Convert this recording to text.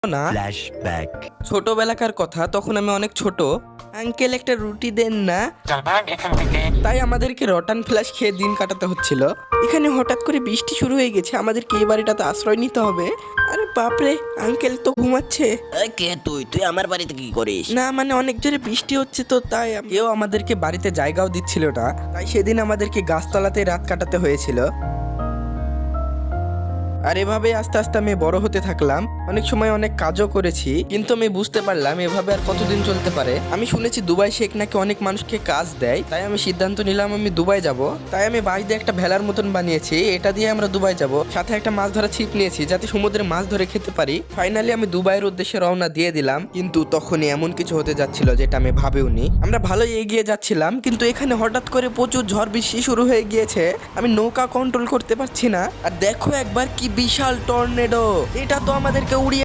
না। ফ্ল্যাশব্যাক। ছোটবেলাকার কথা, তখন আমি অনেক ছোট। আঙ্কেল একটা রুটি দেন না। চল ভাগ এখান থেকে। তাই আমাদেরকে রটান ফ্ল্যাশ খেয়ে দিন কাটাতে হচ্ছিল। এখানে হঠাৎ করে বৃষ্টি শুরু হয়ে গেছে, আমাদেরকে এই বাড়িটাতে আশ্রয় নিতে হবে। আরে বাপরে, আঙ্কেল তো ঘুমাচ্ছে। কে তুই আমার বাড়িতে কি করিস? না মানে অনেক জোরে বৃষ্টি হচ্ছে তো, তাই কেউ আমাদেরকে বাড়িতে জায়গাও দিচ্ছিল না। তাই সেদিন আমাদেরকে গাছতলাতে রাত কাটাতে হয়েছিল। আর এভাবে আস্তে আস্তে আমি বড় হতে থাকলাম। অনেক সময় অনেক কাজও করেছি, কিন্তু আমি বুঝতে পারলাম এভাবে আর কতদিন চলতে পারে। আমি শুনেছি দুবাই শেখ নাকি অনেক মানুষকে কাজ দেয়, তাই আমি সিদ্ধান্ত নিলাম আমি দুবাই যাব। তাই আমি বাঁশ দিয়ে একটা ভেলার মতন বানিয়েছি, এটা দিয়ে আমরা দুবাই যাব। সাথে একটা মাছ ধরা ছিপ নিয়েছি যাতে সমুদ্রে মাছ ধরে খেতে পারি। ফাইনালি আমি দুবাইয়ের উদ্দেশ্যে রওনা দিয়ে দিলাম, কিন্তু তখনই এমন কিছু হতে যাচ্ছিল যেটা আমি ভাবিওনি। আমরা ভালোই এগিয়ে যাচ্ছিলাম, কিন্তু এখানে হঠাৎ করে প্রচুর ঝড় বৃষ্টি শুরু হয়ে গিয়েছে। আমি নৌকা কন্ট্রোল করতে পারছি না। আর দেখো একবার কি বিশাল টর্নেডো, এটা তো আমাদেরকে উড়িয়ে